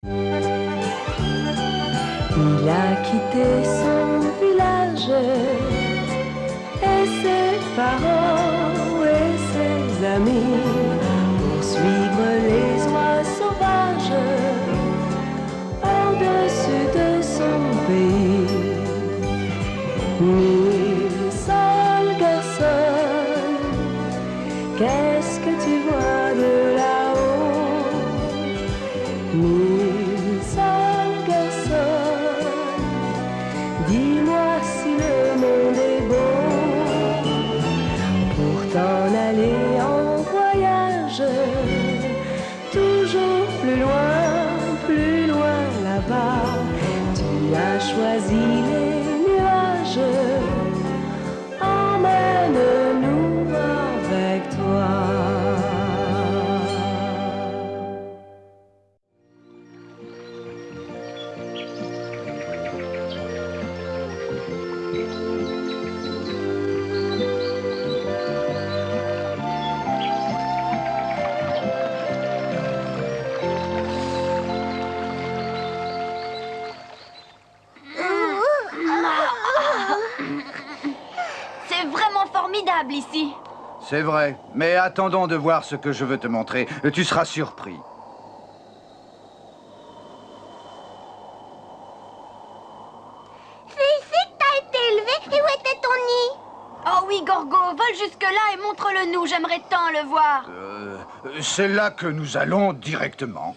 Il a quitté son village et ses parents et ses amis pour suivre les oies sauvages au-dessus de son pays. Mille seuls garçons, qu'est-ce que tu vois de là-haut? Mille seuls garçons, dis-moi si le monde est beau pour t'en aller en voyage, toujours plus loin là-bas. Tu as choisi les nuages, emmène-nous avec toi. C'est vraiment formidable ici. C'est vrai, mais attendons de voir ce que je veux te montrer. Tu seras surpris. C'est ici que t'as été élevé et où était ton nid? Oh oui, Gorgo, vole jusque-là et montre-le-nous. J'aimerais tant le voir. C'est là que nous allons directement.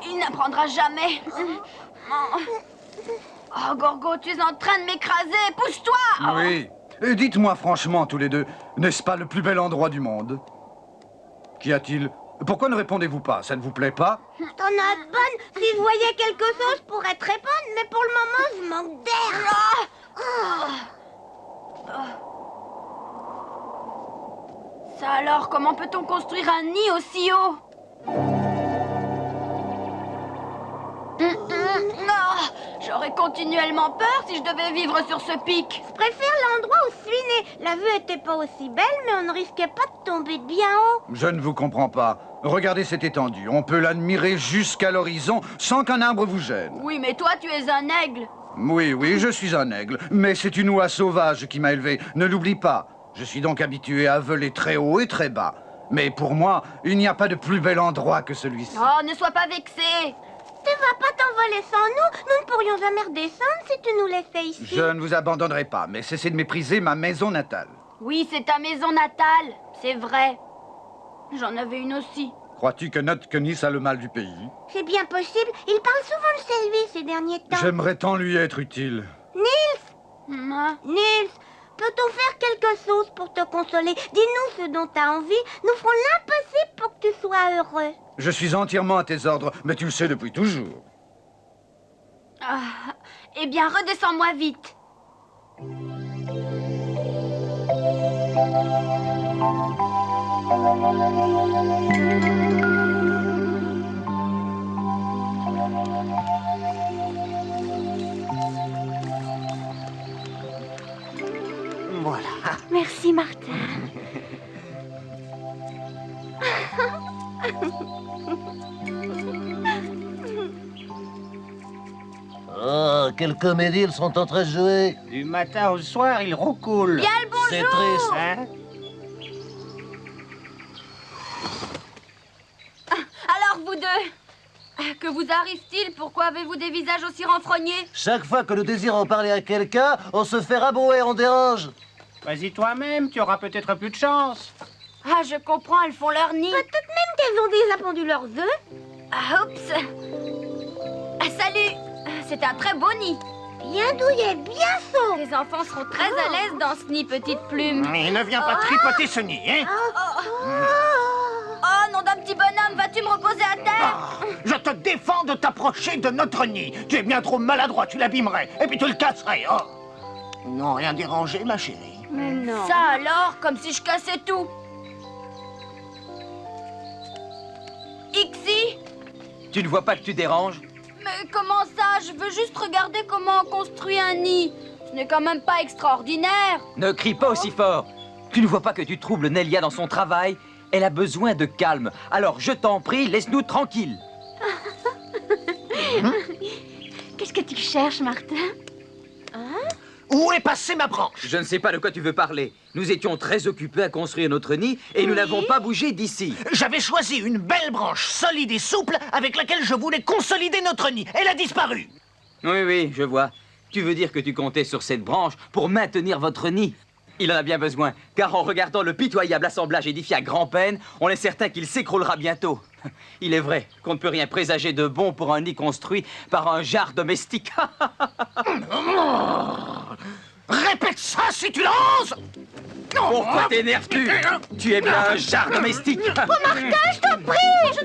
Il n'apprendra jamais. Oh, Gorgo, tu es en train de m'écraser. Pousse-toi. Oui. Dites-moi franchement, tous les deux, n'est-ce pas le plus bel endroit du monde? Qu'y a-t-il? Pourquoi ne répondez-vous pas? Ça ne vous plaît pas? T'en as de bonne. Si je voyais quelque chose, je pourrais te répondre, mais pour le moment, je manque d'air. Ça alors, comment peut-on construire un nid aussi haut? J'aurais continuellement peur si je devais vivre sur ce pic. Je préfère l'endroit où je suis né. La vue était pas aussi belle, mais on ne risquait pas de tomber de bien haut. Je ne vous comprends pas. Regardez cette étendue. On peut l'admirer jusqu'à l'horizon sans qu'un arbre vous gêne. Oui, mais toi, tu es un aigle. Oui, je suis un aigle. Mais c'est une oie sauvage qui m'a élevé. Ne l'oublie pas. Je suis donc habitué à voler très haut et très bas. Mais pour moi, il n'y a pas de plus bel endroit que celui-ci. Oh, ne sois pas vexé. Tu vas pas t'envoler sans nous. Nous ne pourrions jamais redescendre si tu nous laissais ici. Je ne vous abandonnerai pas, mais cessez de mépriser ma maison natale. Oui, c'est ta maison natale. C'est vrai. J'en avais une aussi. Crois-tu que Nutkenis a le mal du pays? C'est bien possible. Il parle souvent de Selby ces derniers temps. J'aimerais tant lui être utile. Nils, peut-on faire quelque chose pour te consoler? Dis-nous ce dont tu as envie. Nous ferons l'impossible pour que tu sois heureux. Je suis entièrement à tes ordres, mais tu le sais depuis toujours. Eh bien, redescends-moi vite. Voilà. Merci, Martin. Oh, quelle comédie ils sont en train de jouer. Du matin au soir, il roucoule. Bien le bonjour. C'est triste. Hein? Alors, vous deux, que vous arrive-t-il? Pourquoi avez-vous des visages aussi renfrognés? Chaque fois que nous désirons parler à quelqu'un, on se fait rabrouer, on dérange. Vas-y toi-même, tu auras peut-être plus de chance. Ah, je comprends, elles font leur nid. Peut-être même qu'elles ont déjà pondu leurs œufs. Ah, oups. Ah, salut. C'est un très beau nid. Bien douillet, bien saut. Les enfants seront très à l'aise dans ce nid, petite plume. Mais ne viens pas tripoter ce nid, hein? Oh, nom d'un petit bonhomme, vas-tu me reposer à terre? Je te défends de t'approcher de notre nid. Tu es bien trop maladroit, tu l'abîmerais, et puis tu le casserais. Oh. Non, rien dérangé, ma chérie. Mais non. Ça alors, comme si je cassais tout. Ixi, Tu ne vois pas que tu déranges? mais comment ça? Je veux juste regarder comment on construit un nid. Ce n'est quand même pas extraordinaire. Ne crie pas aussi fort. Tu ne vois pas que tu troubles Nelia dans son travail? Elle a besoin de calme. Alors, je t'en prie, laisse-nous tranquilles. Qu'est-ce que tu cherches, Martin? Où est passée ma branche? Je ne sais pas de quoi tu veux parler. Nous étions très occupés à construire notre nid et nous n'avons pas bougé d'ici. J'avais choisi une belle branche solide et souple avec laquelle je voulais consolider notre nid. Elle a disparu. Oui, oui, je vois. Tu veux dire que tu comptais sur cette branche pour maintenir votre nid? Il en a bien besoin, car en regardant le pitoyable assemblage édifié à grand-peine, on est certain qu'il s'écroulera bientôt. Il est vrai qu'on ne peut rien présager de bon pour un nid construit par un jar domestique. Répète ça si tu l'oses. Pourquoi t'énerves-tu? Tu es bien un jar domestique. Je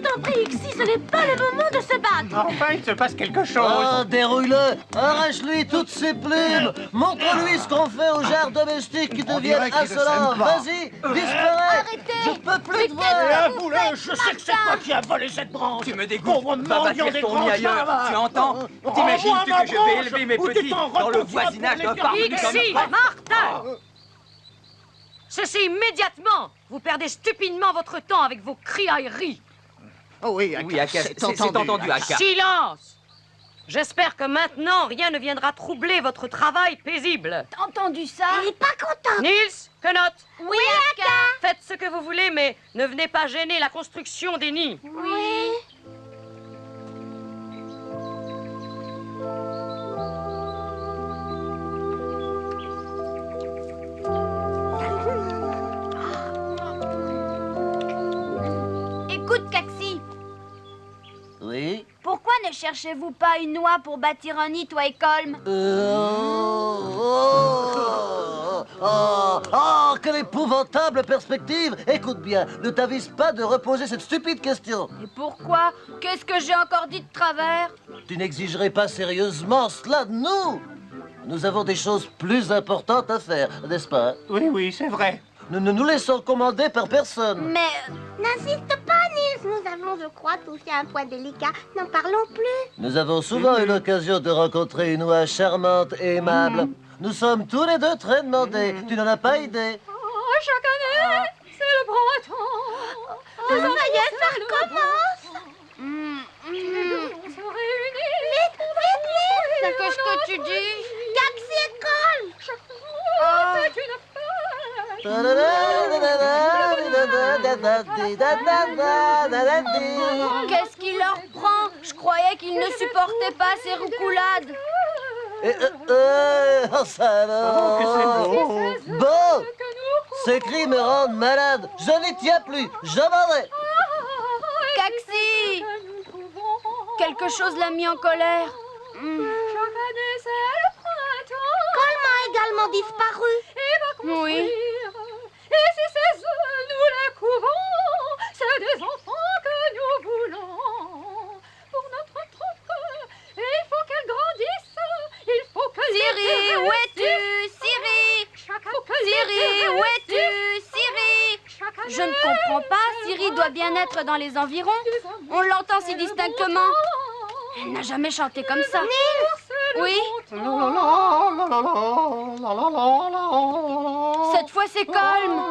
t'en prie, Ixi, ce n'est pas le moment de se battre. Enfin, il se passe quelque chose. Ah, dérouille-le. Arrache-lui toutes ses plumes. Montre-lui ce qu'on fait aux jars domestiques qui On deviennent dirait qu'ils ne insolents. s'aiment pas. Vas-y, disparais. Arrêtez. Je peux plus te Et voir. avoue-le, je sais que c'est toi qui as volé cette branche. Tu me dégoûtes. Pauvre Va mendiant bâtir des ton nid grands ailleurs. chars. Tu entends? Oh, T'imagines-tu moi, ma que je vais branche, élever mes ou tu petits t'en dans le retourneras voisinage pour d'un les parvenu garder. comme toi? Martin! Cessez immédiatement! Vous perdez stupidement votre temps avec vos criailleries. Oh oui, Oui, Aka, c'est entendu, Aka. Silence! J'espère que maintenant, rien ne viendra troubler votre travail paisible. T'as entendu ça? Elle est pas contente. Nils, Quenotte, Oui, Aka. faites ce que vous voulez, mais ne venez pas gêner la construction des nids. Oui. Écoute, Caxi, Oui. pourquoi ne cherchez-vous pas une noix pour bâtir un nid, toi et Colm? Quelle épouvantable perspective. Écoute bien, ne t'avise pas de reposer cette stupide question. Et pourquoi? Qu'est-ce que j'ai encore dit de travers? Tu n'exigerais pas sérieusement cela de nous. Nous avons des choses plus importantes à faire, n'est-ce pas? Oui, oui, c'est vrai. Nous ne nous laissons commander par personne. Mais N'insiste pas, Nils. Nous avons, je crois, touché un point délicat. N'en parlons plus. Nous avons souvent eu l'occasion de rencontrer une oie charmante et aimable. Nous sommes tous les deux très demandés. Tu n'en as pas idée. Chaque année, c'est le printemps. Ça y est, ça recommence. On se réunit. Vite, vite, Nils. c'est que ce que tu dis? Caxi et Colm. C'est une Qu'est-ce qui leur prend? Je croyais qu'ils ne supportaient pas ces roucoulades. Oh, ça alors. Oh, que c'est beau. Bon, ces cris me rendent malade. Je n'y tiens plus. Je m'en vais. Caxi! Quelque chose l'a mis en colère. Chaque année, c'est le printemps. Colm a également disparu. Et va construire. Oui. Et si ces œufs, nous les couvons, c'est des enfants que nous voulons. Pour notre troupe, il faut qu'elle grandisse. Il faut que Siri, où es-tu? Siri! Siri, où es-tu? Siri! Je ne comprends pas. Siri doit bien être dans les environs. On l'entend si distinctement. Elle n'a jamais chanté comme ça. Oui, cette fois c'est Colm.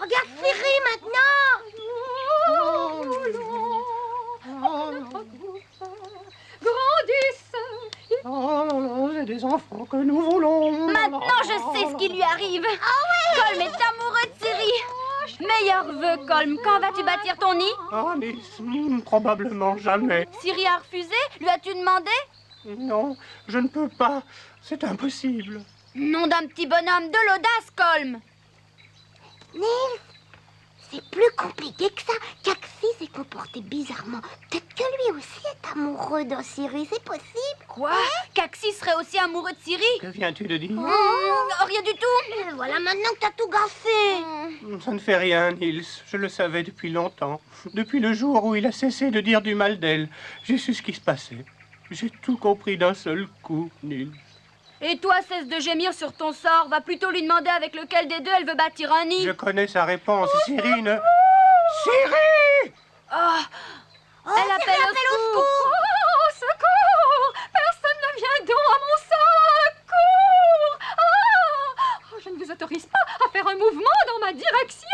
Regarde Siri maintenant. Grandissent. Oh, c'est des enfants que nous voulons. Maintenant je sais ce qui lui arrive. Colm est amoureux de Siri. Meilleur vœu, Colm. Quand vas-tu bâtir ton nid? Oh, Nils, probablement jamais. Siri a refusé? Lui as-tu demandé? Non, je ne peux pas. C'est impossible. Nom d'un petit bonhomme, de l'audace, Colm. Nils, c'est plus compliqué que ça. Caxi s'est comporté bizarrement. Peut-être que lui aussi est amoureux de Siri, c'est possible. Quoi? Caxi serait aussi amoureux de Siri? Que viens-tu de dire? Rien du tout. Et voilà maintenant que t'as tout gaffé. Ça ne fait rien, Nils. Je le savais depuis longtemps. Depuis le jour où il a cessé de dire du mal d'elle, j'ai su ce qui se passait. J'ai tout compris d'un seul coup, Nils. Et toi, cesse de gémir sur ton sort. Va plutôt lui demander avec lequel des deux elle veut bâtir un nid. Je connais sa réponse, Siri ne... Siri! Elle appelle au secours. Au secours! Personne ne vient donc à mon secours! Je ne vous autorise pas à faire un mouvement dans ma direction!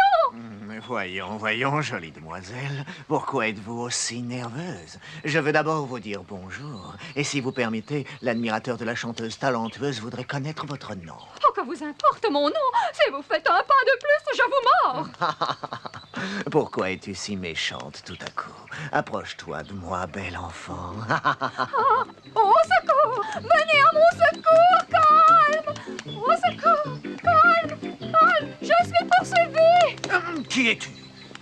Voyons, jolie demoiselle, pourquoi êtes-vous aussi nerveuse? Je veux d'abord vous dire bonjour. Et si vous permettez, l'admirateur de la chanteuse talentueuse voudrait connaître votre nom. Oh, que vous importe mon nom! Si vous faites un pas de plus, je vous mords! Pourquoi es-tu si méchante tout à coup? Approche-toi de moi, bel enfant. Au secours! Venez à mon secours, calme! Au secours! Calme! Je suis poursuivi! Qui es-tu?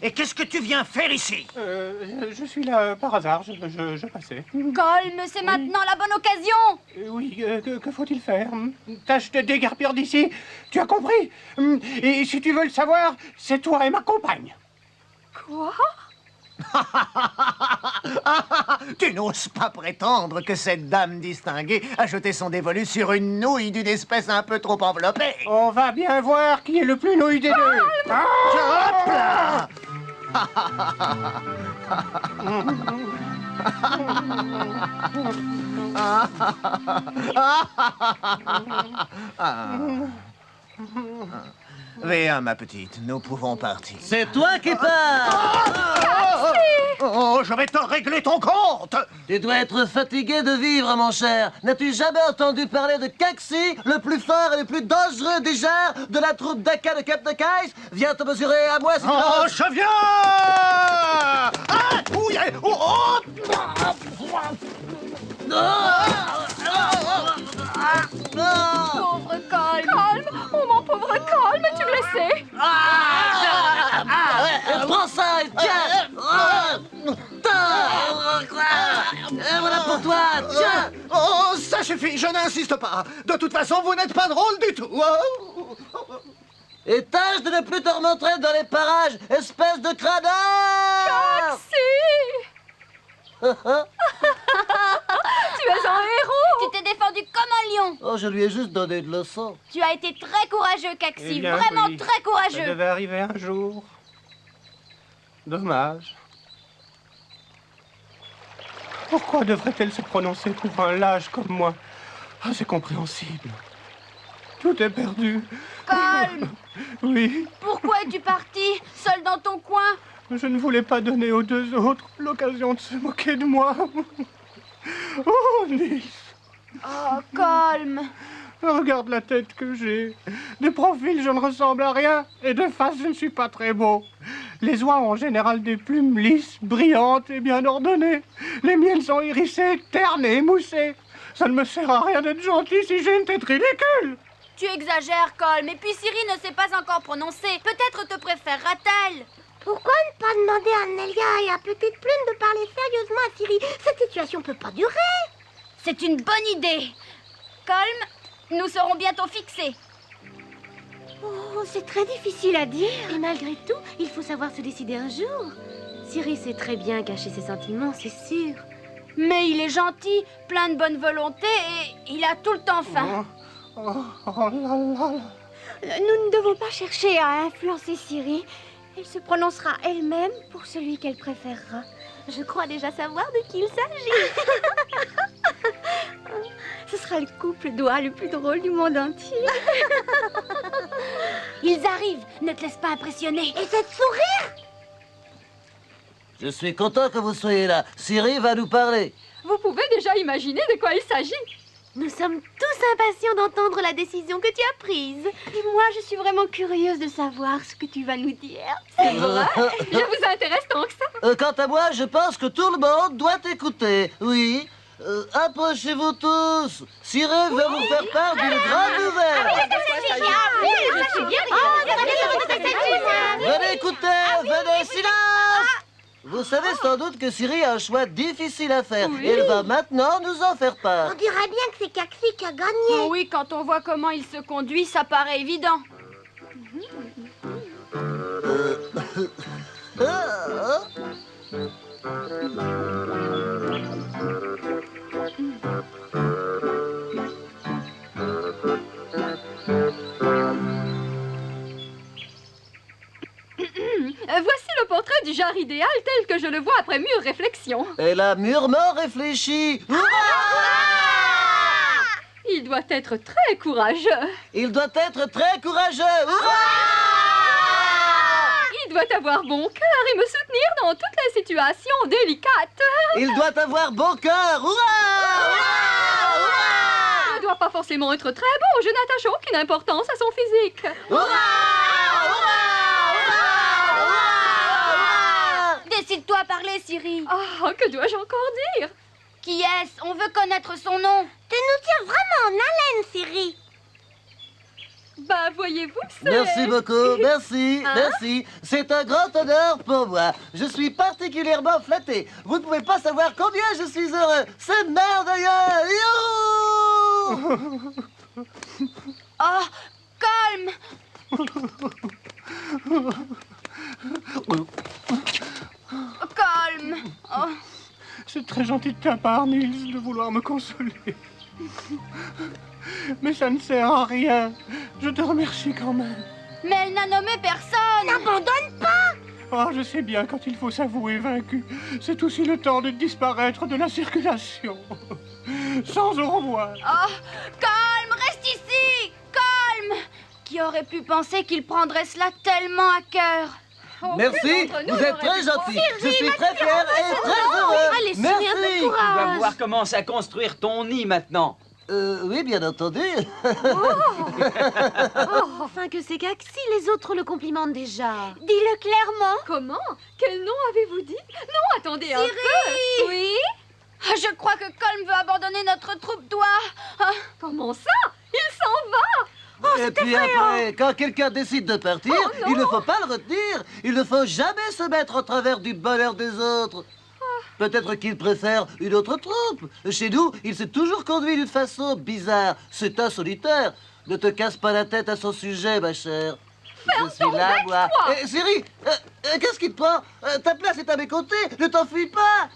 Et qu'est-ce que tu viens faire ici? Je suis là par hasard, je passais. Calme, c'est maintenant la bonne occasion. Oui, que faut-il faire? Tâche de déguerpir d'ici, tu as compris? Et si tu veux le savoir, c'est toi et ma compagne. Quoi? Tu n'oses pas prétendre que cette dame distinguée a jeté son dévolu sur une nouille d'une espèce un peu trop enveloppée. On va bien voir qui est le plus nouille des deux. Hop là! Viens, ma petite, nous pouvons partir. C'est toi qui pars! Oh, je vais te régler ton compte! Tu dois être fatigué de vivre, mon cher. N'as-tu jamais entendu parler de Caxi, le plus fort et le plus dangereux des genres de la troupe d'Aka de Cap de Kais? Viens te mesurer à moi si tu Oh, oses. je viens! Ah! Ouh, oh, oh! Pauvre Calme. Calme! Oh, mon pauvre calme, es-tu blessé? Prends ça et tiens! Et voilà pour toi, tiens! Oh, ça suffit, je n'insiste pas. De toute façon, vous n'êtes pas drôle du tout. Oh. Et tâche de ne plus te remontrer dans les parages, espèce de cradin! Si! Tu es un héros! Tu t'es défendu comme un lion. Oh, je lui ai juste donné une leçon. Tu as été très courageux, Caxi. Eh bien, Vraiment oui. très Ça courageux. devait arriver un jour. Dommage. Pourquoi devrait-elle se prononcer pour un lâche comme moi? Ah, c'est compréhensible. Tout est perdu. Calme. Oui, Pourquoi es-tu parti, seul dans ton coin? je ne voulais pas donner aux deux autres l'occasion de se moquer de moi. Oh, Nils, Oh, Calme. regarde la tête que j'ai. De profil, je ne ressemble à rien. Et de face, je ne suis pas très beau. Les oies ont en général des plumes lisses, brillantes et bien ordonnées. Les miennes sont hérissées, ternes et émoussées. Ça ne me sert à rien d'être gentil si j'ai une tête ridicule. Tu exagères, Calme. Et puis Siri ne s'est pas encore prononcée. Peut-être te préférera-t-elle. Pourquoi ne pas demander à Nelia et à Petite Plume de parler sérieusement à Siri? Cette situation peut pas durer. C'est une bonne idée. Calme, nous serons bientôt fixés. Oh, c'est très difficile à dire. Et malgré tout, il faut savoir se décider un jour. Siri sait très bien cacher ses sentiments, c'est sûr. Mais il est gentil, plein de bonne volonté et il a tout le temps faim. Oh là là là. Nous ne devons pas chercher à influencer Siri. Elle se prononcera elle-même pour celui qu'elle préférera. Je crois déjà savoir de qui il s'agit. Ce sera le couple d'oies le plus drôle du monde entier. Ils arrivent, ne te laisse pas impressionner. Et cette sourire? Je suis content que vous soyez là. Siri va nous parler. Vous pouvez déjà imaginer de quoi il s'agit? Nous sommes tous impatients d'entendre la décision que tu as prise. Et moi, je suis vraiment curieuse de savoir ce que tu vas nous dire. C'est vrai? Je vous intéresse tant que ça? Quant à moi, je pense que tout le monde doit écouter. Oui, Approchez-vous tous. Cyril va vous faire part d'une grande nouvelle. Venez écouter, venez, silence. Vous savez sans doute que Cyril a un choix difficile à faire. Oui. Et elle va maintenant nous en faire part. On dirait bien que c'est Caxi qui a gagné. Oui, quand on voit comment il se conduit, ça paraît évident. Voici le portrait du genre idéal tel que je le vois après mûre réflexion. Elle a mûrement réfléchi. Il doit être très courageux. Il doit être très courageux. Il doit avoir bon cœur et me soutenir dans toutes les situations délicates. Il doit avoir bon cœur. Il ne doit pas forcément être très beau. Je n'attache aucune importance à son physique. Décide-toi à parler, Siri. Ah, que dois-je encore dire? Qui est-ce? On veut connaître son nom. Tu nous tiens vraiment en haleine, Siri. Bah, voyez-vous, c'est... Merci beaucoup, merci, Hein? merci. C'est un grand honneur pour moi. Je suis particulièrement flatté. Vous ne pouvez pas savoir combien je suis heureux. C'est merveilleux. Youhou! Oh, calme. Calme. Oh. C'est très gentil de ta part, Nils, de vouloir me consoler. Mais ça ne sert à rien. Je te remercie quand même. Mais elle n'a nommé personne. N'abandonne pas. Oh, je sais bien quand il faut s'avouer vaincu. C'est aussi le temps de disparaître de la circulation. Sans au revoir. Oh, calme, reste ici. Calme. Qui aurait pu penser qu'il prendrait cela tellement à cœur? Merci, vous êtes très gentil. Je suis très fier et très heureux. Allez, Siri, un peu de Merci. Tu vas courage. pouvoir commencer à construire ton nid maintenant. Oui, bien entendu. Oh, enfin que c'est Caxi, les autres le complimentent déjà. Dis-le clairement. Comment? Quel nom avez-vous dit? Non, attendez un peu. Oui? Ah, je crois que Colm veut abandonner notre troupe d'oies. Ah, Comment ça? Il s'en va! Et puis après, quand quelqu'un décide de partir, Oh, non. il ne faut pas le retenir. Il ne faut jamais se mettre en travers du bonheur des autres. Peut-être qu'il préfère une autre troupe. Chez nous, il s'est toujours conduit d'une façon bizarre. C'est un solitaire. Ne te casse pas la tête à son sujet, ma chère. Je suis là, moi. toi. Siri, qu'est-ce qui te prend? Ta place est à mes côtés. Ne t'enfuis pas.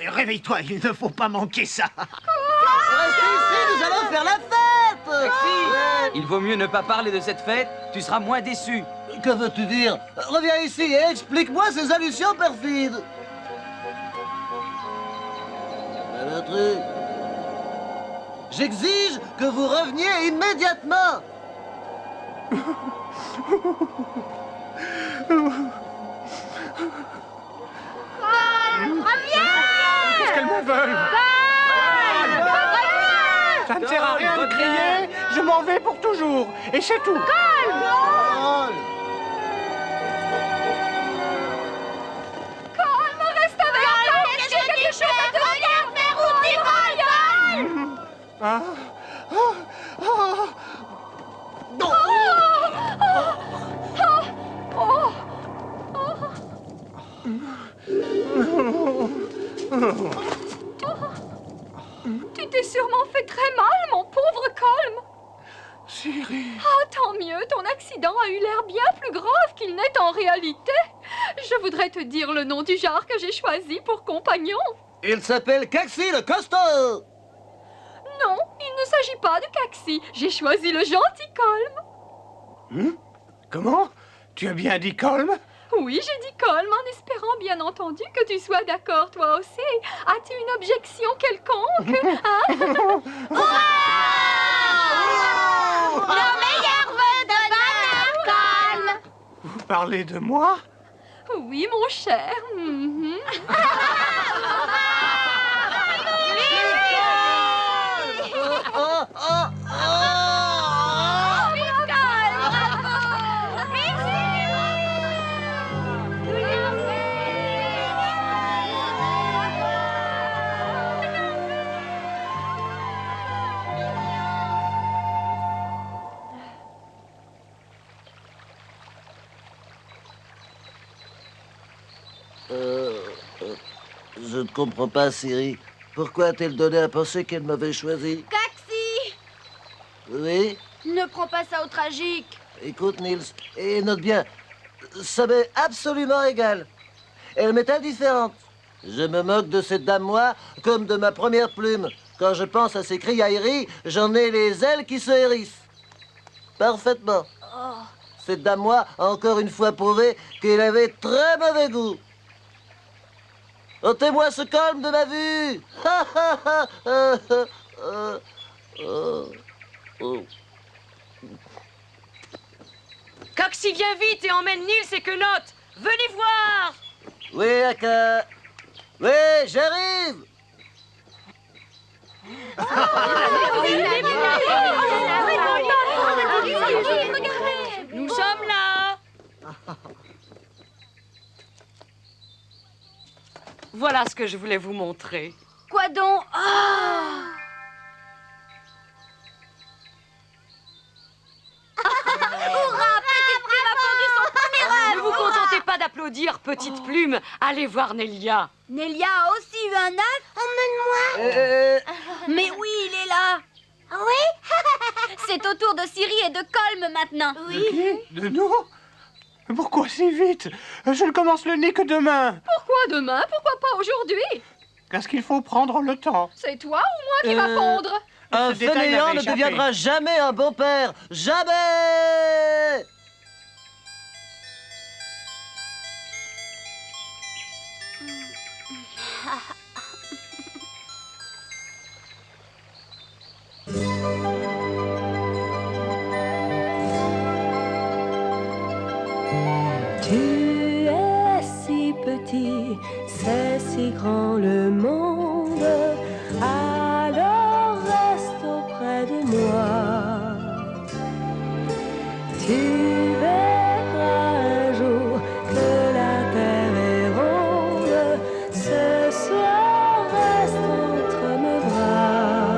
Réveille-toi, il ne faut pas manquer ça. Restez ici, nous allons faire la fête. Ouais. Il vaut mieux ne pas parler de cette fête, tu seras moins déçu. Que veux-tu dire? Reviens ici et explique-moi ces allusions perfides. Voilà le truc. J'exige que vous reveniez immédiatement. Qu'est-ce qu'elles me veulent? Ça ne sert à rien de crier. Je m'en vais pour toujours. Et c'est tout. Parole. Colm, reste avec moi! Est-ce qu'il y a quelque chose à te dire? Vers où tu vas? Ah. Ah. Ah. Tu t'es sûrement fait très mal, mon pauvre Colm. Siri. Ah, tant mieux, ton accident a eu l'air bien plus grave qu'il n'est en réalité. Je voudrais te dire le nom du genre que j'ai choisi pour compagnon. Il s'appelle Caxi le costaud. Non, il ne s'agit pas de Caxi. J'ai choisi le gentil Colm. Comment? Tu as bien dit Colm? Oui, j'ai dit Colm en espérant bien entendu que tu sois d'accord toi aussi. As-tu une objection quelconque? Hein? Nos meilleurs vœux de bonheur, Colm. Vous parlez de moi? Oui, mon cher. Mhm. Oh, oh, oh. comprends pas, Siri. Pourquoi a-t-elle donné à penser qu'elle m'avait choisi? Taxi! Oui? Ne prends pas ça au tragique. Écoute, Niels, et note bien, ça m'est absolument égal. Elle m'est indifférente. Je me moque de cette dame, moi, comme de ma première plume. Quand je pense à ses criailleries, j'en ai les ailes qui se hérissent. Parfaitement. Cette dame, moi, a encore une fois prouvé qu'elle avait très mauvais goût. Ôtez-moi ce colme de ma vue. Coxy, viens vite et emmène Niels et Quenotte. Venez voir. Oui, Aka. Oui, j'arrive. Nous sommes là. Voilà ce que je voulais vous montrer. Quoi donc? Ne vous contentez pas d'applaudir, petite plume. Allez voir Nelia. Nelia a aussi eu un œuf? Emmène-moi. Mais oui, il est là. Oui. C'est au tour de Siri et de Colm maintenant. De qui? De nous? Pourquoi si vite? Je ne commence le nez que demain. Pourquoi demain? Pourquoi pas aujourd'hui? Parce qu'il faut prendre le temps. C'est toi ou moi qui va pondre? Un Ce détail fainéant m'avait ne échappé. deviendra jamais un bon père. Jamais. Tu es si petit, c'est si grand le monde, alors reste auprès de moi. Tu verras un jour que la terre est ronde, ce soir reste entre mes bras.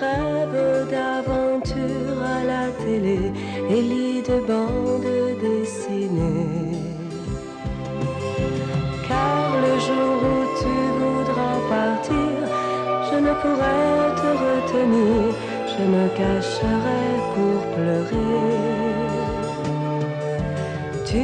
Rêve d'aventure à la télé et lis de bandes dessinées. Car le jour où tu voudras partir, je ne pourrai te retenir, je me cacherai pour pleurer. Tu